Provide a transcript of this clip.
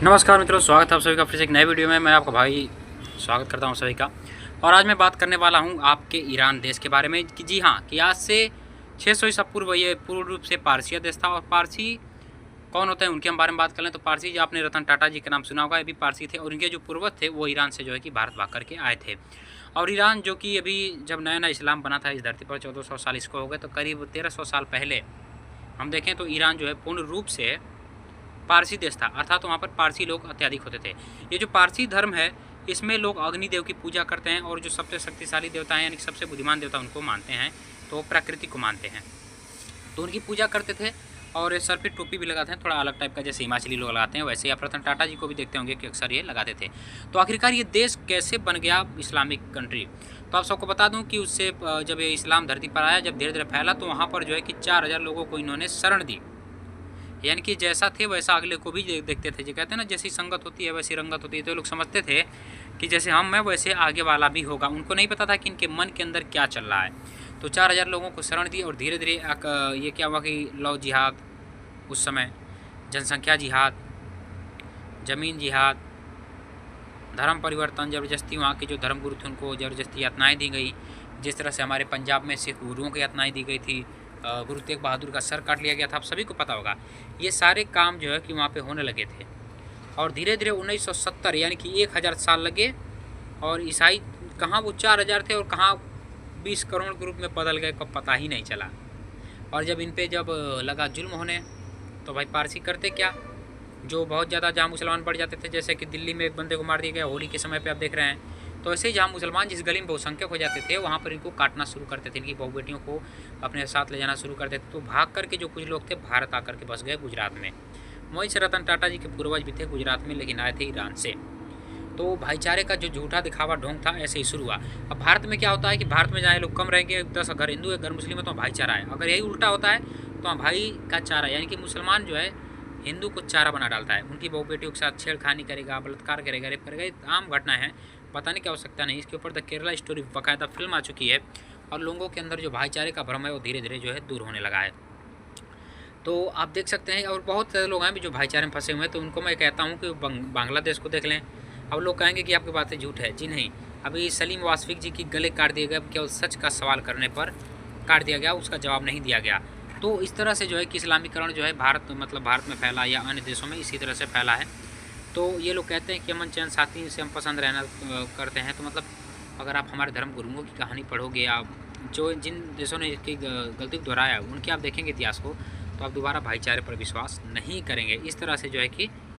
नमस्कार मित्रों, स्वागत है आप सभी का फिर से एक नए वीडियो में। मैं आपका भाई स्वागत करता हूं सभी का। और आज मैं बात करने वाला हूं आपके ईरान देश के बारे में कि जी हाँ, कि आज से 600 ईसा पूर्व ये पूर्ण रूप से पारसिया देश था। और पारसी कौन होते हैं उनके हम बारे में बात कर लें तो पारसी, जो आपने रतन टाटा जी का नाम सुना होगा, ये भी पारसी थे। और इनके जो पूर्वज थे वो ईरान से जो है कि भारत भाग करके आए थे। और ईरान जो कि अभी जब नया नया इस्लाम बना था इस धरती पर, 1400 साल इसको हो गए, तो करीब 1300 साल पहले हम देखें तो ईरान जो है पूर्ण रूप से पारसी देश था, अर्थात वहाँ पर पारसी लोग अत्यधिक होते थे। ये जो पारसी धर्म है, इसमें लोग अग्निदेव की पूजा करते हैं और जो सबसे शक्तिशाली देवता हैं, यानी सबसे बुद्धिमान देवता उनको मानते हैं, तो वो प्रकृति को मानते हैं, तो उनकी पूजा करते थे। और सर पे टोपी भी लगाते हैं, थोड़ा अलग टाइप का, जैसे हिमाचली लोग लगाते हैं वैसे ही आप रतन टाटा जी को भी देखते होंगे कि अक्सर ये लगाते थे। तो आखिरकार ये देश कैसे बन गया इस्लामिक कंट्री, तो आप सबको बता दूं कि उससे जब ये इस्लाम धरती पर आया, जब धीरे धीरे फैला, तो वहाँ पर जो है कि 4000 लोगों को इन्होंने शरण दी। यानी कि जैसा थे वैसा अगले को भी देखते थे। जो कहते हैं ना, जैसी संगत होती है वैसी रंगत होती है। तो लोग समझते थे कि जैसे हम हैं वैसे आगे वाला भी होगा। उनको नहीं पता था कि इनके मन के अंदर क्या चल रहा है। तो 4000 लोगों को शरण दी और धीरे धीरे ये क्या हुआ कि लव जिहाद, उस समय जनसंख्या जिहाद, ज़मीन जिहाद, धर्म परिवर्तन, ज़बरदस्ती वहाँ के जो धर्मगुरु थे उनको ज़बरदस्ती यातनाएँ दी गई। जिस तरह से हमारे पंजाब में सिख गुरुओं को यातनाएँ दी गई थी, गुरु तेग बहादुर का सर काट लिया गया था, आप सभी को पता होगा। ये सारे काम जो है कि वहाँ पे होने लगे थे। और धीरे धीरे 1970 यानी कि 1000 साल लगे। और ईसाई कहाँ वो 4000 थे और कहाँ 20 करोड़ के रूप में बदल गए, को पता ही नहीं चला। और जब इन पे जब लगा जुल्म होने, तो भाई पारसी करते क्या, जो बहुत ज़्यादा जहाँ मुसलमान बढ़ जाते थे, जैसे कि दिल्ली में एक बंदे को मार दिया गया होली के समय पे आप देख रहे हैं, तो ऐसे ही जहाँ मुसलमान जिस गली में बहुसंख्यक हो जाते थे वहाँ पर इनको काटना शुरू करते थे, इनकी बहू बेटियों को अपने साथ ले जाना शुरू करते थे। तो भाग करके जो कुछ लोग थे भारत आकर के बस गए गुजरात में। वहीं से रतन टाटा जी के पूर्वज भी थे गुजरात में, लेकिन आए थे ईरान से। तो भाईचारे का जो झूठा दिखावा ढोंग था ऐसे ही शुरू हुआ। अब भारत में क्या होता है कि भारत में जहाँ लोग कम रहेंगे, 10 घर हिंदू है, घर मुस्लिम है, तो भाईचारा है। अगर यही उल्टा होता है तो भाई का चारा, यानी कि मुसलमान जो है हिंदू को चारा बना डालता है, उनकी बहू बेटियों के साथ छेड़खानी करेगा, बलात्कार करेगा, रेप करेगा। आम घटना है, बताने की आवश्यकता नहीं। इसके ऊपर द केरला स्टोरी बाकायदा फिल्म आ चुकी है। और लोगों के अंदर जो भाईचारे का भ्रम है वो धीरे धीरे जो है दूर होने लगा है। तो आप देख सकते हैं, और बहुत सारे लोग हैं भी जो भाईचारे में फंसे हुए हैं। तो उनको मैं कहता हूँ कि बांग्लादेश को देख लें। अब लोग कहेंगे कि आपकी बातें झूठ है। जी नहीं, अभी सलीम वासफिक जी की गले काट दिए गए, केवल सच का सवाल करने पर काट दिया गया, उसका जवाब नहीं दिया गया। तो इस तरह से जो है कि इस्लामीकरण जो है भारत में फैला या अन्य देशों में इसी तरह से फैला है। तो ये लोग कहते हैं कि अमन चैन साथी से हम पसंद रहना करते हैं। तो मतलब अगर आप हमारे धर्म गुरुओं की कहानी पढ़ोगे, आप जो जिन देशों ने इसकी गलती को दोहराया उनके आप देखेंगे इतिहास को, तो आप दोबारा भाईचारे पर विश्वास नहीं करेंगे। इस तरह से जो है कि